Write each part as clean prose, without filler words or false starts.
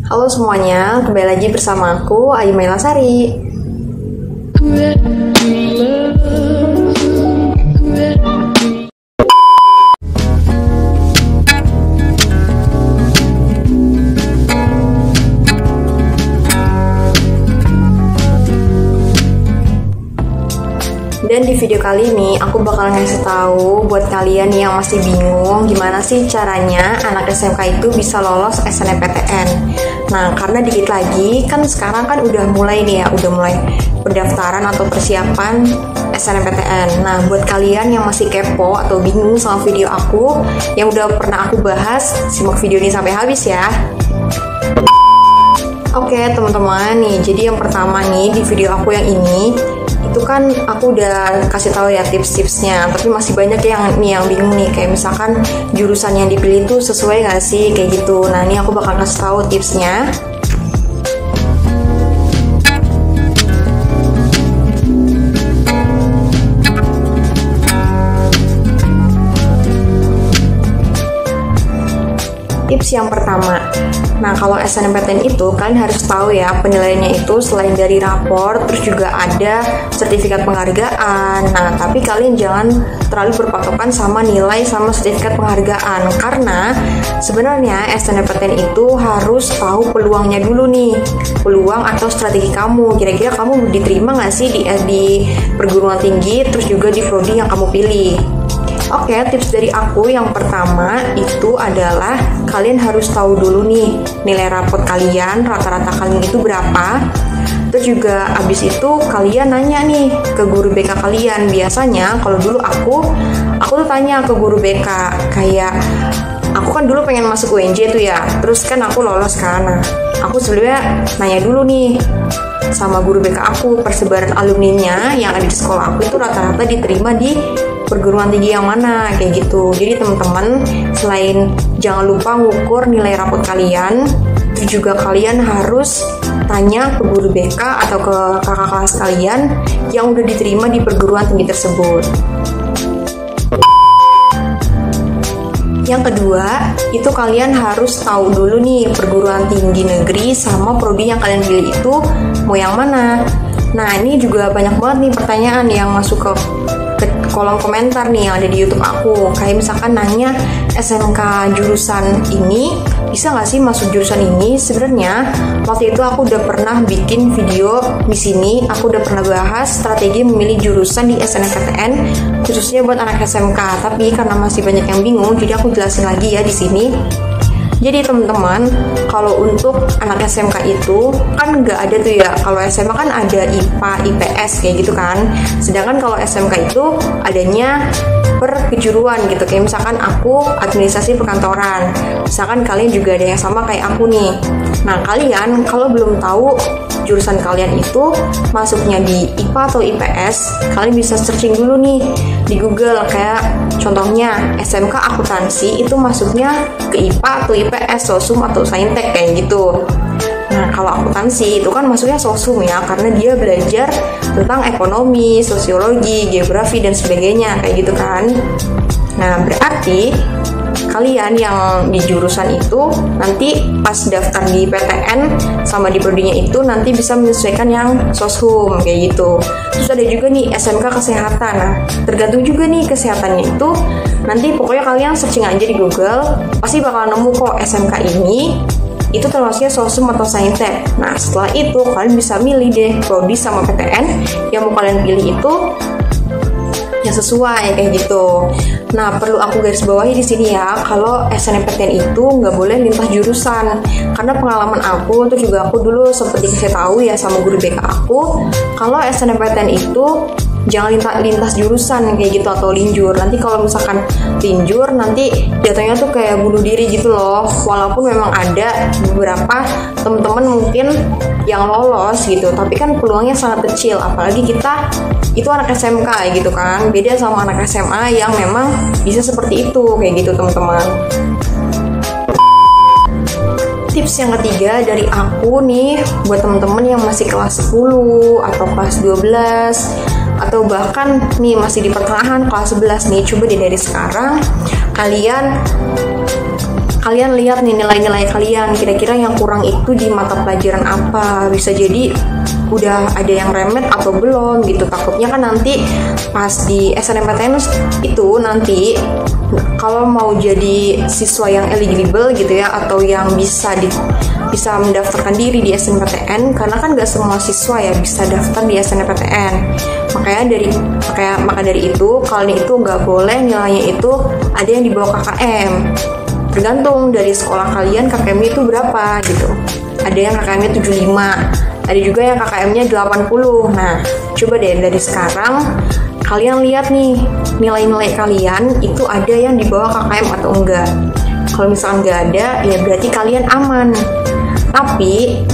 Halo semuanya, kembali lagi bersama aku, Ayu Mailasari. Dan di video kali ini aku bakal ngasih tahu buat kalian yang masih bingung gimana sih caranya anak SMK itu bisa lolos SNMPTN. Nah, karena dikit lagi kan sekarang kan udah mulai nih ya, udah mulai pendaftaran atau persiapan SNMPTN. Nah, buat kalian yang masih kepo atau bingung sama video aku yang udah pernah aku bahas, simak video ini sampai habis ya. Oke teman-teman nih, jadi yang pertama nih di video aku yang ini itu kan aku udah kasih tahu ya tips-tipsnya, tapi masih banyak yang bingung nih, kayak misalkan jurusan yang dipilih itu sesuai nggak sih kayak gitu. Nah, ini aku bakal kasih tahu tipsnya. Tips yang pertama, nah kalau SNMPTN itu kalian harus tahu ya penilaiannya itu selain dari rapor, terus juga ada sertifikat penghargaan. Nah, tapi kalian jangan terlalu berpatokan sama nilai sama sertifikat penghargaan, karena sebenarnya SNMPTN itu harus tahu peluangnya dulu nih, peluang atau strategi kamu. Kira-kira kamu diterima nggak sih di perguruan tinggi, terus juga di prodi yang kamu pilih. Oke, tips dari aku yang pertama itu adalah kalian harus tahu dulu nih nilai rapot kalian, rata-rata kalian itu berapa. Terus juga abis itu kalian nanya nih ke guru BK kalian. Biasanya kalau dulu aku tuh tanya ke guru BK, kayak aku kan dulu pengen masuk UNJ tuh ya, terus kan aku lolos kan. Nah, aku sebelumnya nanya dulu nih sama guru BK aku, persebaran alumninya yang ada di sekolah aku itu rata-rata diterima di perguruan tinggi yang mana kayak gitu. Jadi teman-teman, selain jangan lupa ngukur nilai rapot kalian, juga kalian harus tanya ke guru BK atau ke kakak kelas kalian yang udah diterima di perguruan tinggi tersebut. Yang kedua, itu kalian harus tahu dulu nih perguruan tinggi negeri sama prodi yang kalian pilih itu mau yang mana. Nah, ini juga banyak banget nih pertanyaan yang masuk ke kolom komentar nih yang ada di YouTube aku. Kayak misalkan nanya, SMK jurusan ini bisa nggak sih masuk jurusan ini? Sebenarnya waktu itu aku udah pernah bikin video di sini. Aku udah pernah bahas strategi memilih jurusan di SNMPTN khususnya buat anak SMK. Tapi karena masih banyak yang bingung, jadi aku jelasin lagi ya di sini. Jadi teman-teman, kalau untuk anak SMK itu kan nggak ada tuh ya. Kalau SMA kan ada IPA, IPS kayak gitu kan. Sedangkan kalau SMK itu adanya per kejuruan gitu. Kayak misalkan aku administrasi perkantoran. Misalkan kalian juga ada yang sama kayak aku nih. Nah, kalian kalau belum tahu jurusan kalian itu masuknya di IPA atau IPS, kalian bisa searching dulu nih di Google. Kayak contohnya SMK akuntansi itu masuknya ke IPA atau IPS, sosum atau saintek kayak gitu. Nah, kalau akuntansi itu kan masuknya sosum ya, karena dia belajar tentang ekonomi, sosiologi, geografi dan sebagainya kayak gitu kan. Nah, berarti kalian yang di jurusan itu nanti pas daftar di PTN sama di prodinya itu nanti bisa menyesuaikan yang soshum kayak gitu. Terus ada juga nih SMK kesehatan. Nah, tergantung juga nih kesehatannya itu, nanti pokoknya kalian searching aja di Google, pasti bakal nemu kok SMK ini itu termasuknya sosum atau saintek. Nah, setelah itu kalian bisa milih deh prodi sama PTN yang mau kalian pilih itu yang sesuai kayak gitu. Nah, perlu aku garis bawahi di sini ya, kalau SNMPTN itu nggak boleh lintas jurusan. Karena pengalaman aku tuh juga, aku dulu sempat dikasih tahu ya sama guru BK aku, kalau SNMPTN itu jangan lintas jurusan kayak gitu atau linjur. Nanti kalau misalkan linjur, nanti jatuhnya tuh kayak bunuh diri gitu loh. Walaupun memang ada beberapa teman-teman mungkin yang lolos gitu, tapi kan peluangnya sangat kecil. Apalagi kita itu anak SMK gitu kan, beda sama anak SMA yang memang bisa seperti itu kayak gitu teman-teman. Tips yang ketiga dari aku nih buat teman-teman yang masih kelas 10 atau kelas 12 atau bahkan nih masih di pertengahan kelas 11 nih, coba deh dari sekarang kalian kalian lihat nih nilai-nilai kalian, kira-kira yang kurang itu di mata pelajaran apa. Bisa jadi udah ada yang remet atau belum gitu. Takutnya kan nanti pas di SNMPTN itu nanti kalau mau jadi siswa yang eligible gitu ya, atau yang bisa mendaftarkan diri di SNMPTN, karena kan gak semua siswa ya bisa daftar di SNMPTN. Maka dari itu kalian itu nggak boleh nilainya itu ada yang di bawah KKM. Tergantung dari sekolah kalian KKM-nya itu berapa gitu. Ada yang KKM-nya 75, ada juga yang KKM-nya 80. Nah, coba deh dari sekarang kalian lihat nih nilai-nilai kalian itu ada yang di bawah KKM atau enggak. Kalau misalkan nggak ada, ya berarti kalian aman. Tapi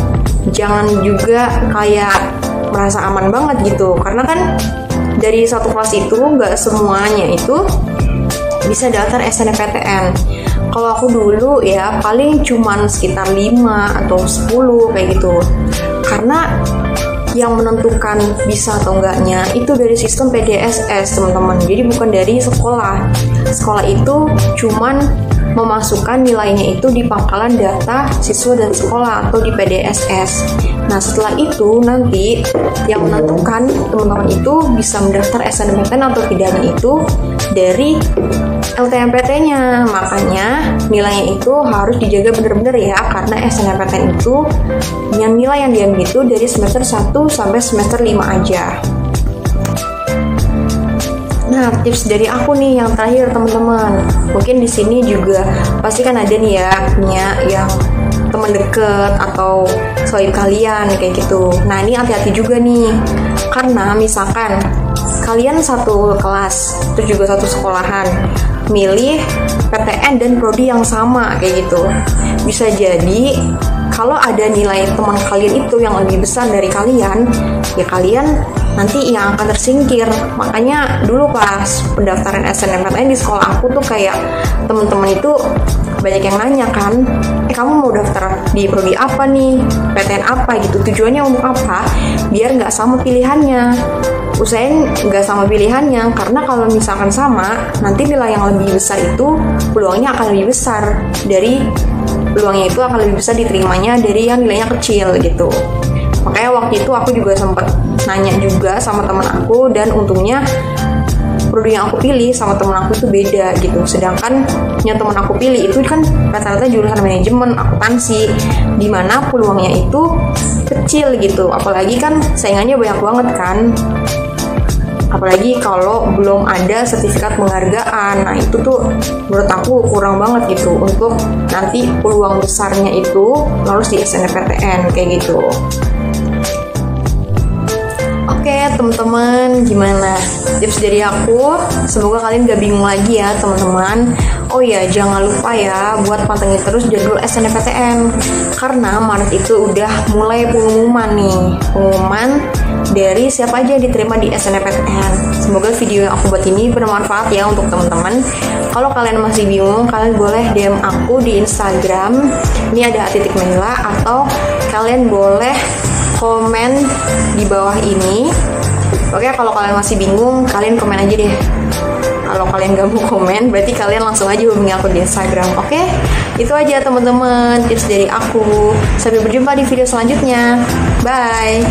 jangan juga kayak merasa aman banget gitu, karena kan dari satu kelas itu nggak semuanya itu bisa daftar SNMPTN. Kalau aku dulu ya paling cuman sekitar 5 atau 10 kayak gitu. Karena yang menentukan bisa atau enggaknya itu dari sistem PDSS, teman-teman. Jadi bukan dari sekolah. Sekolah itu cuman memasukkan nilainya itu di pangkalan data siswa dan sekolah atau di PDSS. Nah, setelah itu nanti yang menentukan teman-teman itu bisa mendaftar SNMPTN atau tidaknya itu dari LTMPT-nya. Makanya nilainya itu harus dijaga benar-benar ya, karena SNMPTN itu yang nilai yang diambil itu dari semester 1 sampai semester 5 aja. Nah, tips dari aku nih yang terakhir teman-teman. Mungkin di sini juga pasti kan ada nih ya punya yang teman deket atau sohib kalian kayak gitu. Nah, ini hati-hati juga nih. Karena misalkan kalian satu kelas, terus juga satu sekolahan, milih PTN dan prodi yang sama kayak gitu. Bisa jadi kalau ada nilai teman kalian itu yang lebih besar dari kalian, ya kalian nanti yang akan tersingkir. Makanya dulu pas pendaftaran SNMPTN di sekolah aku tuh kayak teman-teman itu banyak yang nanya kan, kamu mau daftar di prodi apa nih, PTN apa gitu, tujuannya untuk apa? Biar nggak sama pilihannya. Usahain nggak sama pilihannya, karena kalau misalkan sama, nanti nilai yang lebih besar itu peluangnya akan lebih besar diterimanya dari yang nilainya kecil gitu. Makanya waktu itu aku juga sempat nanya juga sama teman aku, dan untungnya prodi yang aku pilih sama teman aku itu beda gitu. Sedangkan yang teman aku pilih itu kan rata-rata jurusan manajemen akuntansi, dimana peluangnya itu kecil gitu. Apalagi kan saingannya banyak banget kan. Apalagi kalau belum ada sertifikat penghargaan. Nah, itu tuh menurut aku kurang banget gitu untuk nanti peluang besarnya itu lolos di SNMPTN kayak gitu. Oke teman-teman, gimana tips dari aku? Semoga kalian gak bingung lagi ya teman-teman. Oh ya, jangan lupa ya buat pantengin terus jadwal SNMPTN, karena Maret itu udah mulai pengumuman dari siapa aja yang diterima di SNMPTN. Semoga video yang aku buat ini bermanfaat ya untuk teman-teman. Kalau kalian masih bingung, kalian boleh DM aku di Instagram, ini ada @manila, atau kalian boleh komen di bawah ini. Oke, kalau kalian masih bingung, kalian komen aja deh. Kalau kalian gak mau komen, berarti kalian langsung aja hubungi aku di Instagram. Oke, itu aja teman-teman tips dari aku. Sampai berjumpa di video selanjutnya. Bye.